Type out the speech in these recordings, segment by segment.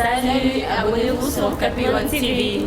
Salut, abonnez-vous sur Capillon TV.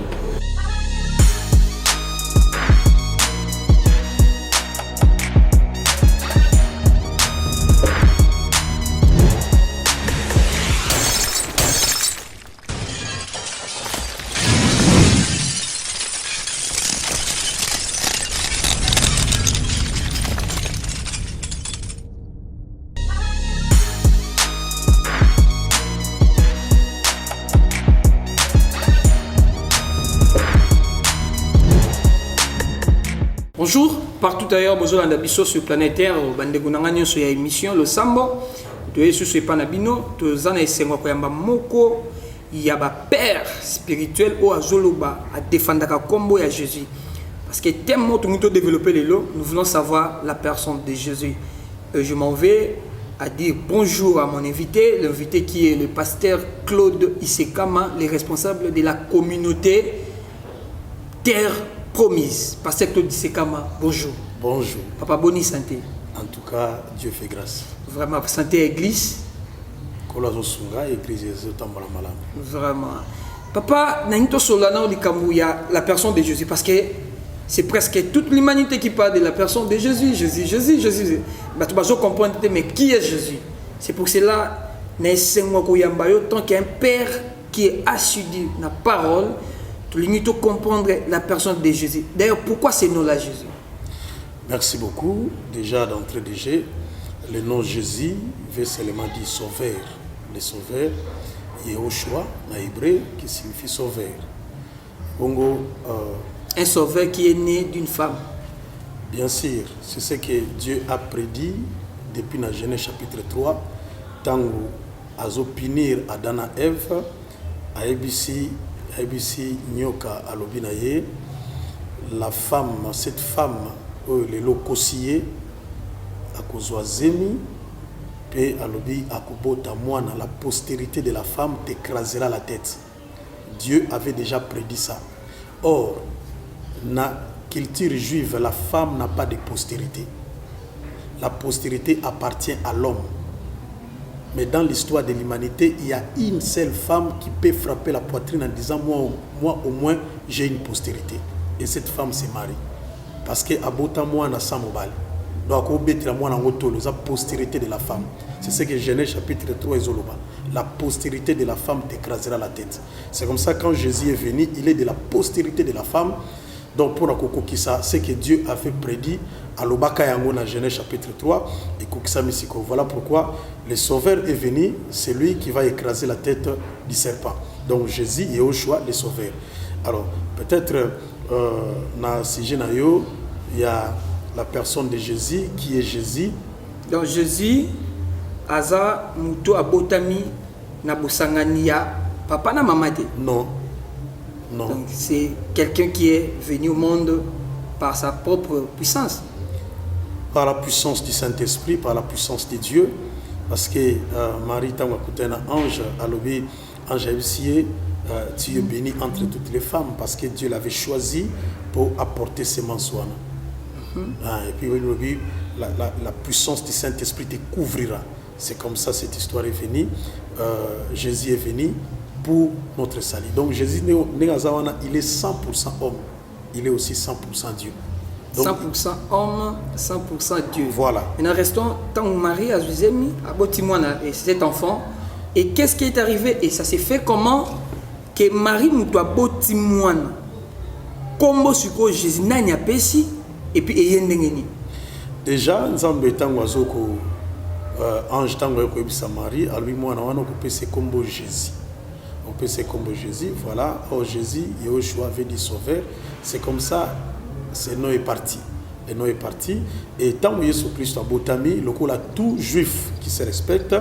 Bonjour, partout ailleurs, bonjour dans l'habitation sur planétaire, bandegunangani sur émission le sambo, tu es sur ce panabino, tu es en essayant de moko, il y a un père spirituel ou azoloba à défendre le combo à Jésus. Parce que tellement tout le monde développer les lots, nous voulons savoir la personne de Jésus. Je m'en vais à dire bonjour à mon invité, l'invité qui est le pasteur Claude Isekama, le responsable de la communauté Terre Promise. Pasteur Claude Isekama, bonjour. Bonjour. Papa, bonne santé. En tout cas, Dieu fait grâce. Vraiment, santé église. Vraiment. Papa, la personne de Jésus, parce que c'est presque toute l'humanité qui parle de la personne de Jésus. Jésus. Tu comprendre, mais qui est Jésus? C'est pour cela, tant qu'un père qui est assidu dans la parole, tu comprendre la personne de Jésus. D'ailleurs, pourquoi ce nom-là, Jésus? Merci beaucoup. Déjà, d'entrée de jeu, le nom Jésus veut seulement dire sauveur. Le sauveur, Yehoshua, en hébreu, qui signifie sauveur. Bongo, un sauveur qui est né d'une femme. Bien sûr, c'est ce que Dieu a prédit depuis la Genèse chapitre 3, tant à punir Adam et Ève, à ABC Nyoka Alobinaye, la femme, cette femme, le locosier, à Kozwazemi, et Alobi Akobota Moana, la postérité de la femme t'écrasera la tête. Dieu avait déjà prédit ça. Or, dans la culture juive, la femme n'a pas de postérité. La postérité appartient à l'homme. Mais dans l'histoire de l'humanité, il y a une seule femme qui peut frapper la poitrine en disant moi au moins, j'ai une postérité. Et cette femme, c'est Marie. Parce que Abota moi na Samobal. Donc, la postérité de la femme. C'est ce que Genèse chapitre 3 est la postérité de la femme t'écrasera la tête. C'est comme ça, quand Jésus est venu, il est de la postérité de la femme. Donc, pour la Kokokisa, c'est que Dieu avait prédit à l'Obaka Yango dans Genèse chapitre 3 et Kokisa Misiko. Voilà pourquoi le Sauveur est venu, c'est lui qui va écraser la tête du serpent. Donc, Jésus est au choix, le Sauveur. Alors, peut-être, dans Sijé Nayo, il y a la personne de Jésus, qui est Jésus. Donc Jésus, Aza Muto Abotami, Nabosangania, papa na mamade. Non. Non. Donc c'est quelqu'un qui est venu au monde par sa propre puissance. Par la puissance du Saint-Esprit, par la puissance de Dieu. Parce que Marie Tangwakouten, ange, Alobi, ange Abisier, tu es béni entre toutes les femmes, parce que Dieu l'avait choisi pour apporter ses mensonges. Et puis la puissance du Saint-Esprit te couvrira. C'est comme ça cette histoire est venue. Jésus est venu pour notre salut. Donc Jésus, il est 100% homme. Il est aussi 100% Dieu. Donc, 100% homme, 100% Dieu. Voilà. Maintenant, restons tant que Marie a Jésus, et cet enfant. Et qu'est-ce qui est arrivé? Et ça s'est fait comment? Que Marie nous doit botimoine. Comment suko Jésus n'a pas péché. Et puis, déjà, nous avons été ange tango ko Marie, à lui moi on peut c'est comme Jésus. On peut c'est comme Jésus, voilà. Oh Jésus, Yehoshua avait dit sauveur. C'est comme ça, ce nom est parti. Le nom est parti. Et tant que Jésus Christ a botami, le coup là tout juif qui se respecte.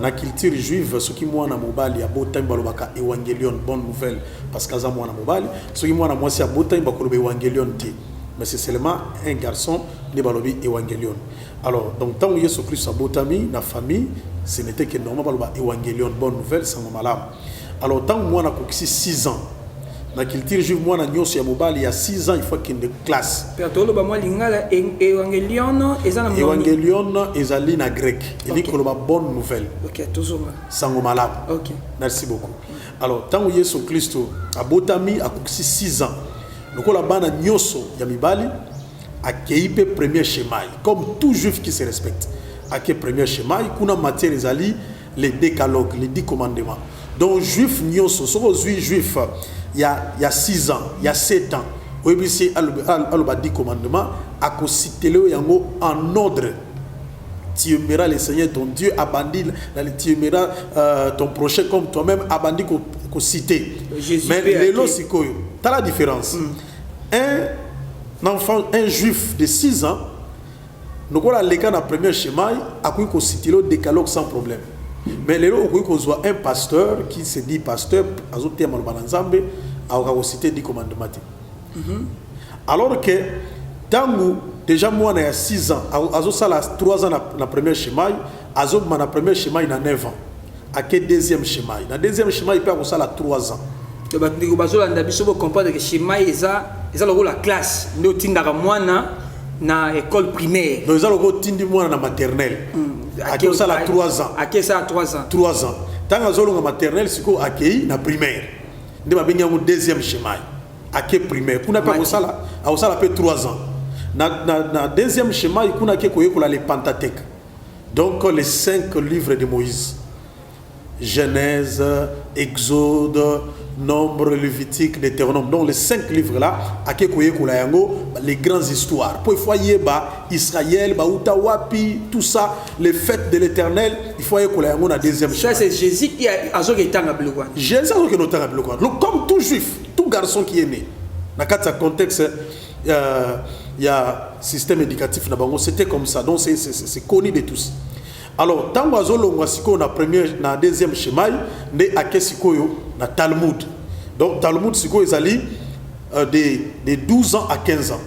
Na culture juive, ce qui moi na mobile ya botami balobaka évangélion bonne nouvelle parce que ça moi na mobile, ce qui moi na moi c'est botami bakolobe évangélion ti. Mais c'est seulement un garçon de balobi évangélion. Alors, donc, tant que Jésus-Christ a botami, la famille, ce n'était que normal, évangélion, bonne nouvelle, c'est mon malade. Alors, tant que moi, j'ai 6 ans, la culture juive moi na nyonso ya mobali il y a 6 ans il faut qu'il y ait une classe. Pertolo ba moi lingala évangélion ezana mo. Évangélion ezali na grec. Il dit que la bonne nouvelle. OK, toujours. Sango malamu. OK. Merci beaucoup. Alors tant que Yesu Christo abotami a 6 ans. Lokola bana nyonso ya mibali akeipe premier schéma comme tout juif qui se respecte. Ake premier schéma kuna matière ezali les décalogues, les 10 commandements. Donc juif nyonso soko juif il y a 6 ans, il y a 7 ans. OBC a 10 commandements à citer yango en ordre. Tu aimeras le Seigneur ton Dieu, tu aimeras ton prochain comme toi-même, abandi ko citer. Mais les lots sikoyo, tu as la différence. Un enfant, un juif de 6 ans, nous avons les cas dans le premier schéma, à quoi ko citer le décalogue sans problème. Mais les lots où on un pasteur qui se dit pasteur, azote mal bananzambe, a cité 10 commandements. Alors que tangu déjà moi il y a 6 ans, azo sala 3 ans na premier schéma, azo na premier schéma il a 9 ans. À quel deuxième schéma? Dans deuxième schéma il peut avoir ça 3 ans. To ba ndiko bazola ndabiso bo comprendre que schéma eza le rôle la classe, ndo tindaka mwana na école primaire. Donc eza le rôle tindi mwana na maternelle. À quel ça 3 ans? À quel ça 3 ans? 3 ans. Tant azolo na maternelle siko accueilli na primaire. Nde ba benga mo deuxième schéma. À quel primaire? Kuna pa ko sala, a sala pe 3 ans. Na deuxième schéma, il y a les Pentateuque. Donc les 5 livres de Moïse. Genèse, Exode, Nombre, Lévitique, Deutéronome. Donc les 5 livres là, les grandes histoires. Pour il faut y Israël, Utawapi, tout ça, les fêtes de l'Éternel, il faut y avoir la deuxième schéma. Ça c'est Jésus qui a été en Abloukouan. Jésus qui a été en Abloukouan. Comme tout juif, tout garçon qui est né, dans ce contexte, il y a un système éducatif, c'était comme ça, donc c'est connu de tous. Alors, tant que na premier, na deuxième schéma, ne akesikoyo na Talmud. Donc Talmud siko ezali de 12 ans à 15 ans.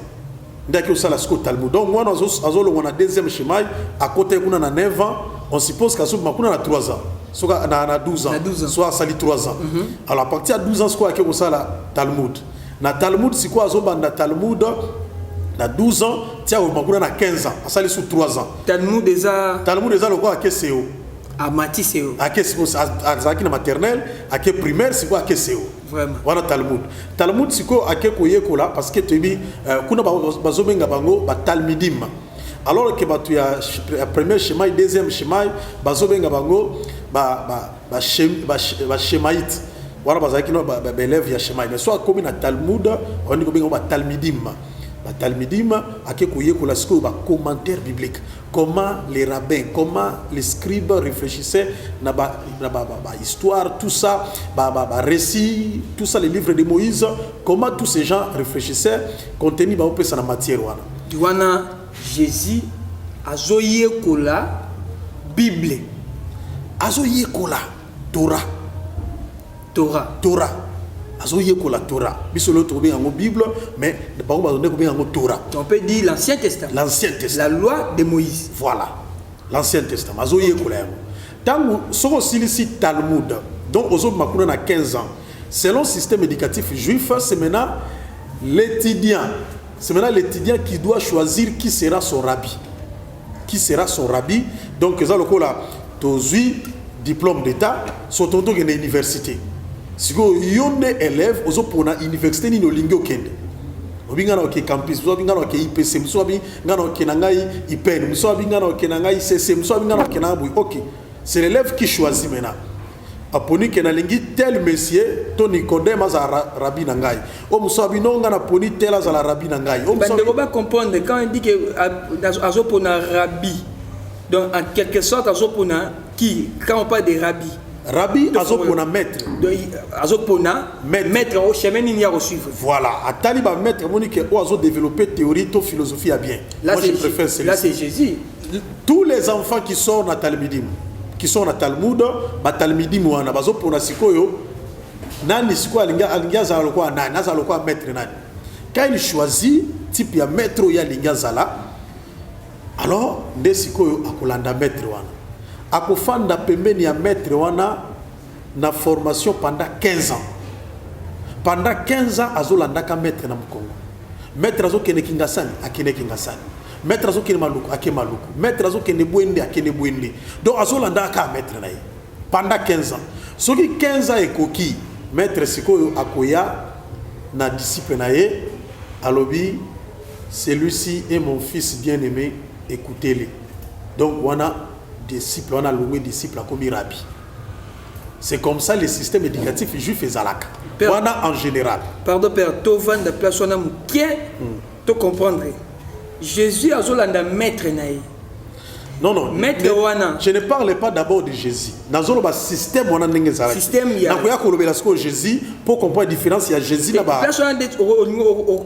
Ndaki ça la siko Talmud. Donc moi on a deuxième schéma à côté kuna na 9 ans, on suppose qu'aso makuna na 3 ans. Soit na 12 ans, soit sali 3 ans. Alors à partir de 12 ans siko akeko ça la Talmud. Na Talmud siko azo banda Talmud na 12 ans, tiens, on a 15 ans, ça sous 3 ans. Talmud déjà le quoi à KCO. À Mati CO. À KCO, à la maternelle, à quel primaire, c'est quoi à KCO. Vraiment. Voilà Talmud. Talmud, c'est quoi à quel koyekola, parce que tu as dit, kuna bazomenga bango, ba Talmidim. Alors que tu as le premier schéma, le deuxième schéma, bazomenga bango, ba schémaïte. Voilà, bazakino ba élève ya schéma. Mais soit comme na Talmud, on dit que ba Talmidim. Talmidim a un commentaire biblique. Comment les rabbins, comment les scribes réfléchissaient na histoire, tout ça, récit, tout ça, les livres de Moïse, comment tous ces gens réfléchissaient, contenu dans la matière. Wana Jésus a zoyé kola Bible, a zoyé kola Torah. Azoye ko la Torah. Bisolo to bien en Bible, mais par contre bien en Torah. On peut dire l'Ancien Testament. L'Ancien Testament. La loi de Moïse. Voilà. L'Ancien Testament. Azoye ko la. Tant so ici Talmud. Donc aux autres makuna na 15 ans. Selon le système éducatif juif, c'est maintenant l'étudiant. C'est maintenant l'étudiant qui doit choisir qui sera son rabbi. Qui sera son rabbi? Donc ça le ko la tozui diplôme d'état, son tonto à l'université. Si vous avez des élèves, vous avez une université qui est kende. Vous avez un campus, vous avez un IPC, vous avez un IPN, vous avez un ICC, vous avez un OK. C'est l'élève qui choisit maintenant. Aponi que na lingi tel monsieur to Nicodème azara rabbi nangai. O musabi nonga na poni tel azala rabbi nangai. O musabi on comprendre quand on dit que azopona rabbi. Donc en quelque sorte azopona qui quand on parle de rabbi. Rabbi azopona maître. Azopona maître au chemin il y a reçu. Voilà, à taliba maître monique o azo développer théorie to philosophie à bien. Moi je préfère celui-là. Là c'est Jésus. Tous les enfants qui sont dans Talmidim, qui sont dans Talmud, ba Talmidim wana bazopona sikoyo nani siko alinga za lokwa nani naza lokwa maître nani. Quand il choisit type ya maître ya linga zala, alors nde sikoyo akolanda maître wana. Akofanda pembeni ya maître wana na formation pendant 15 ans. pendant 15 ans azolandaka maître na Congo. Maître azokende Kingasani akende Kingasani, maître azokende Maluku ake Maluku, maître azokende Bwende akende Bwende. Donc azolandaka maître na ye pendant 15 ans. Soki 15 ans ekoki maître sikoyo akoya na disciple na ye alobi celui-ci est mon fils bien-aimé, écoutez-le. Donc on a disciple, on a loué disciple comme Rabbi. C'est comme ça le système éducatif juif et zalak. On a en général. Pardon père, to vanda place on a mouké to comprendre. Jésus a zolanda maître naï. Non, non. Maître wana. Je ne parle pas d'abord de Jésus. Dans le système, on a un système. Il y a Jésus pour comprendre la différence. Il y a Jésus là-bas. Personne au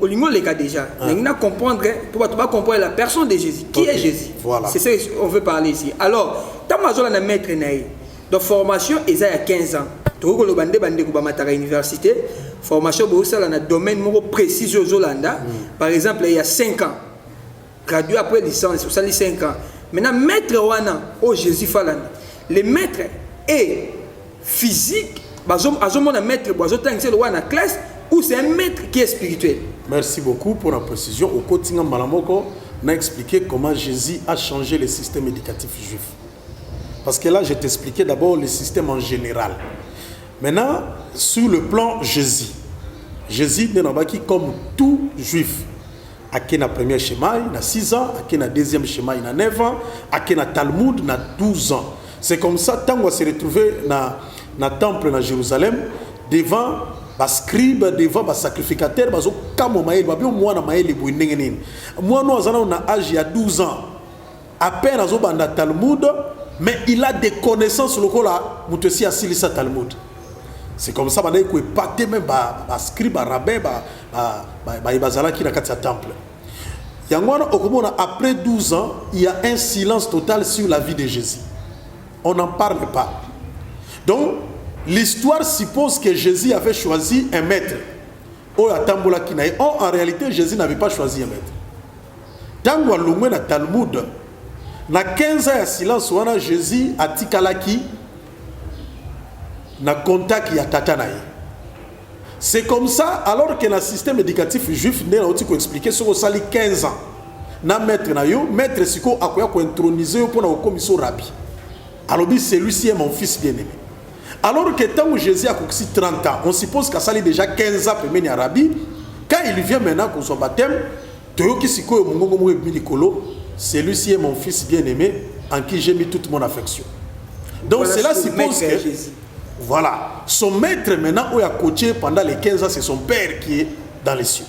niveau les cas déjà. On a comprendre pour comprendre la personne de Jésus. Qui est Jésus? Voilà. C'est ça qu'on veut parler ici. Alors, tant que on a maître naï. Donc formation, il y a 15 ans. Tout le monde a une université. Formation, dans un domaine précis aux Hollanda. Par exemple, il y a 5 ans. Gradué après licence, ça les 5 ans. Maintenant, maître wana au Jésus falan. Le maître est physique. Bazomona maître bazotangisé wana classe ou c'est un maître qui est spirituel. Merci beaucoup pour la précision. Au quotidien Malamoko, on a expliqué comment Jésus a changé le système éducatif juif. Parce que là, je t'expliquais d'abord le système en général. Maintenant, sur le plan Jésus, Jésus n'est pas comme tout juif. Aké na premier schéma, il a 6 ans, aké na deuxième schéma, il a 9 ans, aké na Talmud, il a 12 ans. C'est comme ça, tant qu'on se retrouvé na temple na Jérusalem, devant les scribes, devant les sacrificateurs, ils ont comme maïl, ils ont moi na maïl pour n'engagner. Moi nous avons un âge il y a 12 ans, à peine ils ont na Talmud, mais il a des connaissances locales là, mutesi asili sa Talmud. C'est comme ça, il faut épater même les scribes, les rabbins, les bazala qui dans le temple. Après 12 ans, il y a un silence total sur la vie de Jésus. On n'en parle pas. Donc, l'histoire suppose que Jésus avait choisi un maître. En réalité, Jésus n'avait pas choisi un maître. Tant que le Talmud, na 15 ans de silence, Jésus a tikalaki na contact ya tata na ye. C'est comme ça, alors que le système éducatif juif n'est pas expliqué sur le 15 ans. Na maître na yo, maître siko akoya ko introniser pour na commission rabbi. Alors celui-ci est mon fils bien-aimé. Alors que tant que Jésus a 30 ans, on suppose qu'il a déjà 15 ans pour mener à rabbi. Quand il vient maintenant pour son baptême, celui-ci est mon fils bien-aimé en qui j'ai mis toute mon affection. Donc voilà, cela suppose que voilà, son maître maintenant où il a coaché pendant les 15 ans, c'est son père qui est dans les cieux.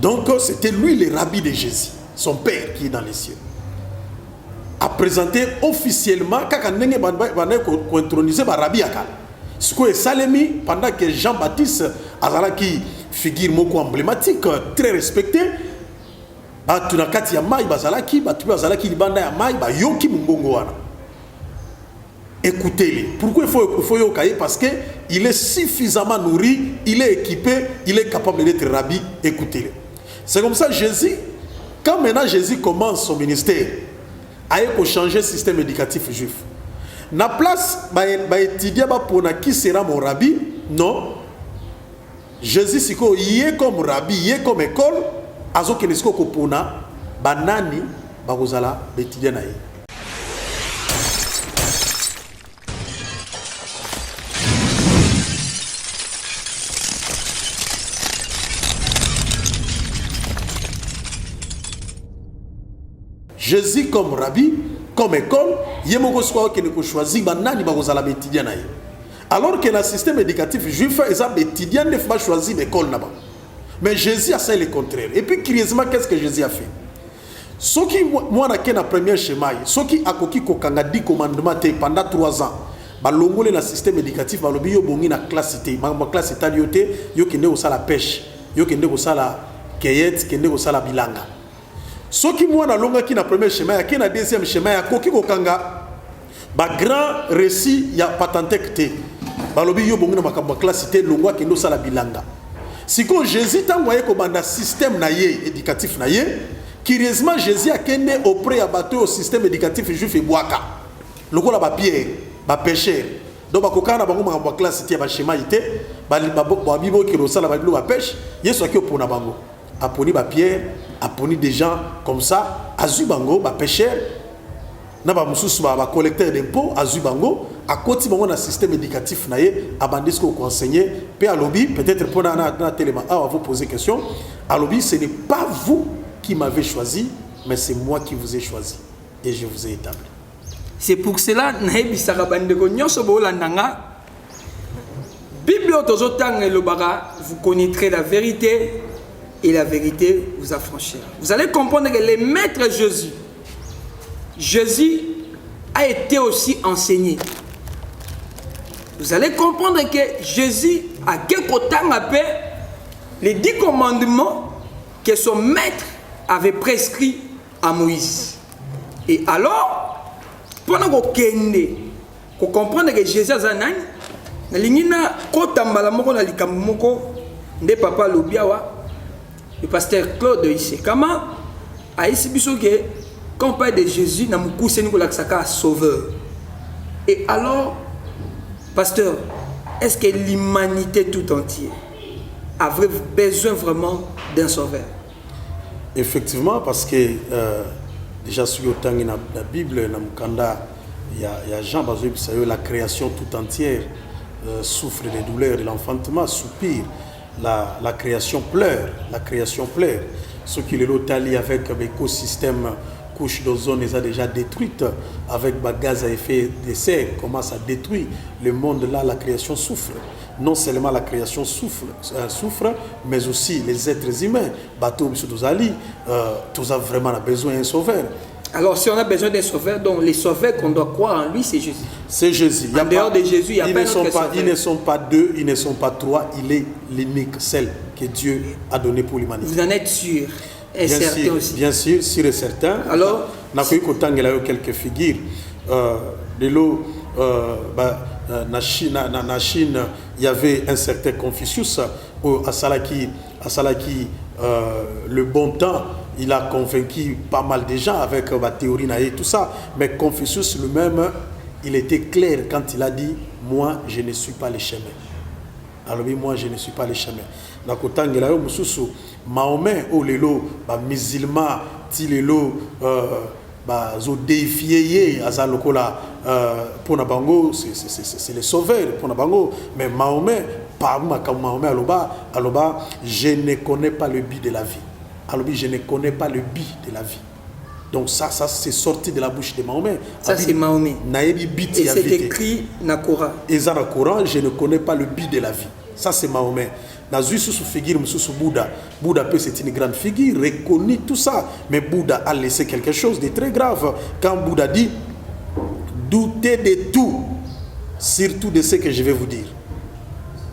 Donc c'était lui le rabbi de Jésus, son père qui est dans les cieux. A présenté officiellement quand on a intronisé le rabbi Akal. Ce que Salemi, pendant que Jean-Baptiste Azalaki, figure moko emblématique, très respecté, Tunakati ya mai bazalaki, bazalaki libanda ya mai, yoki mungongo wana. Écoutez-le. Pourquoi il faut yokaye? Parce qu'il est suffisamment nourri, il est équipé, il est capable d'être rabbi. Écoutez-le. C'est comme ça Jésus, quand maintenant Jésus commence son ministère, il faut changer le système éducatif juif. Na place, étudier pour qui sera mon rabbi? Non. Jésus, il est comme rabbi, il est comme école. Azo kenesko kopona banani bakozala étudier na ye. Jésus comme rabbi, comme école, yemoko soit que ne choisir banani bakozala étudier na ye. Alors que le système éducatif juif ezab étudiant ne faut pas choisir l'école là-bas. Mais Jésus a fait le contraire. Et puis, curieusement, qu'est-ce que Jésus a fait? Ce qui, moi, dans le premier schéma, ce qui a kokanga 10 commandements pendant 3 ans, balongole na système éducatif, balobi yo bongi na classe té, ma classe étalioté, yo kende ko sala pêche, yo kende ko sala cueillette, kende ko sala bilanga. Ce qui moi na longa ki na premier schéma, ya ki na deuxième schéma, ya koki kokanga ba grand récit ya patentek té. Balobi yo bongi na makambo classe té, longwa kende ko sala bilanga. Si quand Jésus t'a envoyé comme un système éducatif, curieusement Jésus a kené auprès au système éducatif juif et boaka. Le coup là, pierre, pécheur. Donc, quand on a une classe, il y a un schéma, babibo qui rosala babilo ba pêche yesu aki opona bango aponi ba pierre aponi des gens comme ça azu bango ba pêcheur na ba mususu ba collecteur d'impôts azu bango akoti bango na système éducatif na ye abandis ko enseigner pe alobi peut-être pour na téléma vous poser question alobi ce n'est pas vous qui m'avez choisi mais c'est moi qui vous ai choisi et je vous ai établi. C'est pour cela naebisaka bandeko nyonso bolandanga Bible otozotanga elobaka vous connaîtrez la vérité et la vérité vous affranchira. Vous allez comprendre que les maîtres Jésus a été aussi enseigné. Vous allez comprendre que Jésus a les 10 commandements que son maître avait prescrits à Moïse. Et alors, pendant qu'on comprendre que Jésus a zanani, nalingina kotambala moko na likambo moko nde papa lobiawa le pasteur Claude Isekama a ici biso que quand on parle de Jésus na mukuseni ko laksaka sauveur. Et alors pasteur, est-ce que l'humanité tout entière a besoin vraiment d'un sauveur? Effectivement, parce que déjà sur le temps de la Bible, il y a Jean Bazoui, la création tout entière souffre des douleurs de l'enfantement, soupire, la création pleure, Ce qui est l'Otali avec l'écosystème couche d'ozone les a déjà détruite, avec gaz à effet de serre commence à détruire le monde là, la création souffre. Non seulement la création souffre, mais aussi les êtres humains. Bateau Bissoudozali, tous ont vraiment besoin d'un sauveur. Alors si on a besoin d'un sauveur, donc les sauveurs qu'on doit croire en lui, c'est Jésus. C'est Jésus. En dehors de Jésus, il y a pas d'autre sauveur. Ils ne sont pas deux, ils ne sont pas trois, il est l'unique, celle que Dieu a donnée pour l'humanité. Vous en êtes sûr et certain aussi. Bien sûr, sûr et certain. Alors, il y a quelques figures. Na Chine, il y avait un certain Confucius, à Salaki, le bon temps, il a convaincu pas mal de gens avec la théorie et tout ça. Mais Confucius lui-même, il était clair quand il a dit « Moi, je ne suis pas le chemin ». Alors moi, je ne suis pas le chemin. Mahomet, musulman, défié pour Nabango, c'est le sauveur pour Nabango. Mais Mahomet, je ne connais pas le but de la vie. Alors, je ne connais pas le but de la vie. Donc ça c'est sorti de la bouche de Mahomet. Ça c'est Mahomet. Et c'est écrit dans le Coran. Et dans le Coran, je ne connais pas le but de la vie. Ça c'est Mahomet. Dans une figure, Bouddha. Bouddha c'est une grande figure, reconnue tout ça. Mais Bouddha a laissé quelque chose de très grave. Quand Bouddha dit, doutez de tout, surtout de ce que je vais vous dire.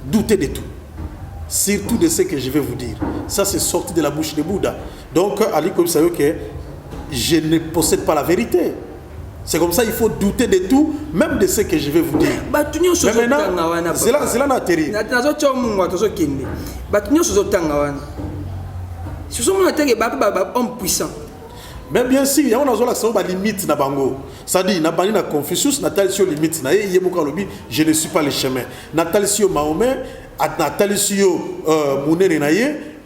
Doutez de tout. Surtout de ce que je vais vous dire. Ça, c'est sorti de la bouche de Bouddha. Donc, Ali, comme ça, que je ne possède pas la vérité. C'est comme ça, il faut douter de tout, même de ce que je vais vous dire. Mais maintenant, c'est là l'atterri. Mais bien sûr, il y a une limite dans Bango. C'est-à-dire, il y a Confucius, limite. Je ne suis pas le chemin. Mahomet,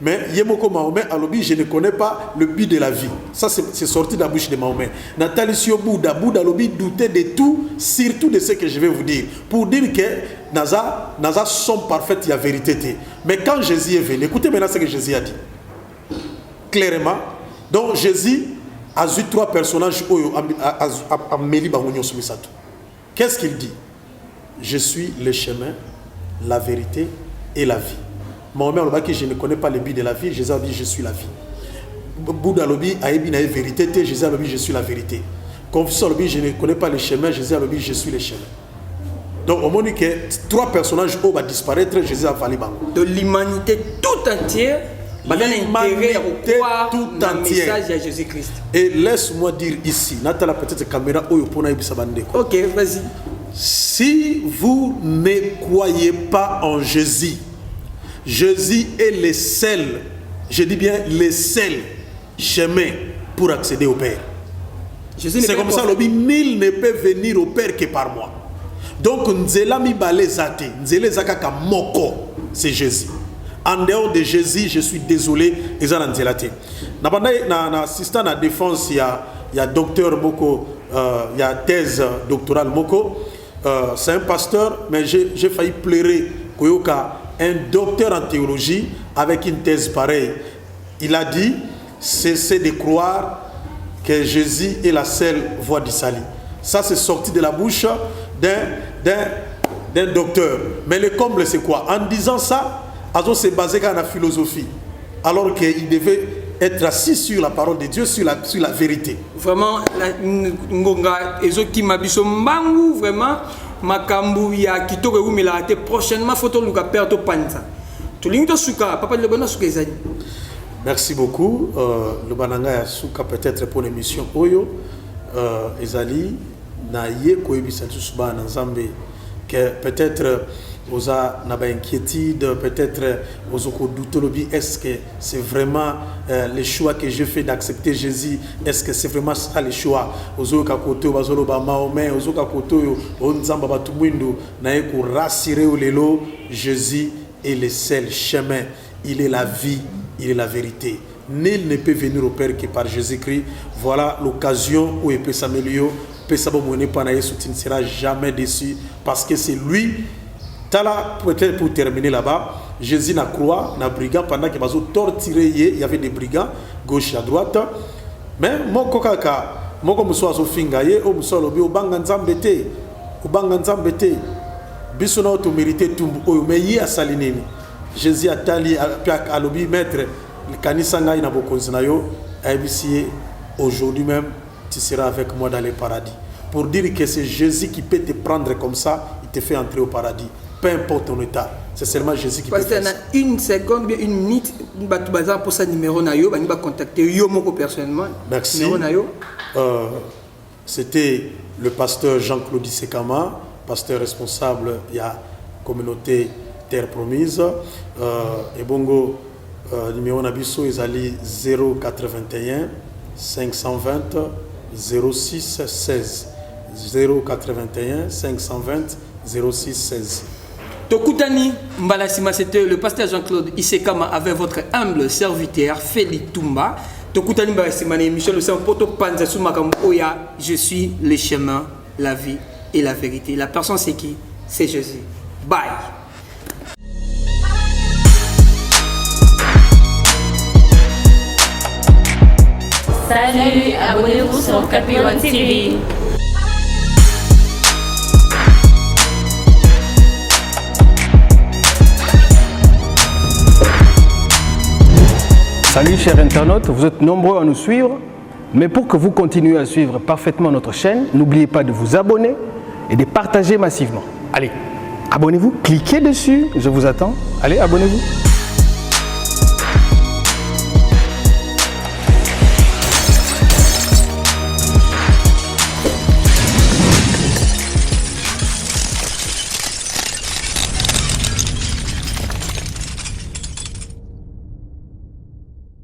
mais Yemoko Mahomet alobi, je ne connais pas le but de la vie. Ça c'est sorti de la bouche de Mahomet. Natalisio Bouddha alobi doutait de tout, surtout de ce que je vais vous dire. Pour dire que Naza sont parfaites, il y a vérité. Mais quand Jésus est venu, écoutez maintenant ce que Jésus a dit. Clairement. Donc Jésus a eu 3 personnages à Meli Bangonyo Sumisato. Qu'est-ce qu'il dit? Je suis le chemin, la vérité et la vie. Mahomet a dit, je ne connais pas le but de la vie. Jésus a dit, je suis la vie. Bouddha a dit, la vérité. Jésus a dit, je suis la vérité. Confucius a dit, je ne connais pas le chemin. Jésus a dit, je suis le chemin. Donc, au moment où 3 personnages vont disparaître, Jésus a fallu bango. De l'humanité tout entière, l'humanité tout entière. Message à Jésus-Christ. Et laisse-moi dire ici, Nathalie, petite caméra, ok, vas-y. Si vous ne croyez pas en Jésus, Jésus est le seul, je dis bien le seul chemin pour accéder au Père. C'est comme ça, nul ne peut venir au Père que par moi. Donc, Nzela mi bale zate, Nzele zakaka moko. c'est Jésus. En dehors de Jésus, je suis désolé, ils ont anzélate. Na assistant à la défense, il y a docteur Moko, il y a thèse doctorale Moko. C'est un pasteur, mais j'ai failli pleurer Koyoka, un docteur en théologie avec une thèse pareille. Il a dit, cessez de croire que Jésus est la seule voie du salut. Ça, c'est sorti de la bouche d'un docteur. Mais le comble, c'est quoi? En disant ça, Azo s'est basé sur la philosophie, alors qu'il devait être assis sur la parole de Dieu, sur la vérité. Vraiment, Ngonga Ezoki Mabiso Mbangu, vraiment, Makambu ya Kitoko Umela, prochainement, photo Luka Perto Panza. Tu l'ingto Suka, papa de Lebana Suka Ezali. Merci beaucoup. Le Bananga Suka peut-être pour l'émission Oyo. Ezali, na ye koebisa Tsuba Nzambe, que peut-être. Oza n'a pas inquiétude, peut-être Ozoko doutolobi, est-ce que c'est vraiment le choix que j'ai fait d'accepter Jésus? Est-ce que c'est vraiment ça le choix? Ozoka koto bazolo ba Mahomet, Ozoka koto onzamba batumwindo na eko rassuré au lelo, Jésus est le seul chemin, il est la vie, il est la vérité. Nul ne peut venir au Père que par Jésus-Christ. Voilà l'occasion où il peut s'améliorer, peut s'abonner pendant Yesu, tu ne seras jamais déçu parce que c'est lui. Tala, peut-être pour terminer là-bas, Jésus n'a croix, n'a brigand, pendant qu'il va torturer, il y avait des brigands, gauche et à droite. Mais, mon kokaka, mon comme soit au fingaye, au sol, au banganzambete, au banganzambete, bisona auto mérité tout, au meilleur à salinemi. Jésus a tali, à l'obi maître, le kanisanga ina bokonzinayo, a ébissé, aujourd'hui même, tu seras avec moi dans le paradis. Pour dire que c'est Jésus qui peut te prendre comme ça, il te fait entrer au paradis. Peu importe ton état, c'est seulement Jésus qui peut faire ça. Une seconde, bien une minute, pour ça numéro nayo, on va contacter yo moko personnellement. Merci. C'était le pasteur Jean-Claude Isekama, pasteur responsable de la communauté Terre Promise. Et bongo numéro nabiso ezali 081 520 06 16 081 520 06 16. Tokutani Mbalasima, c'était le pasteur Jean-Claude Isekama avec votre humble serviteur Félix Toumba. Tokutani Mbalasima, Michel Le Sampoto Panza Soumakam Oya, je suis le chemin, la vie et la vérité. La personne c'est qui? C'est Jésus. Bye. Salut, abonnez-vous sur Capion TV. Salut chers internautes, vous êtes nombreux à nous suivre, mais pour que vous continuiez à suivre parfaitement notre chaîne, n'oubliez pas de vous abonner et de partager massivement. Allez, abonnez-vous, cliquez dessus, je vous attends. Allez, abonnez-vous.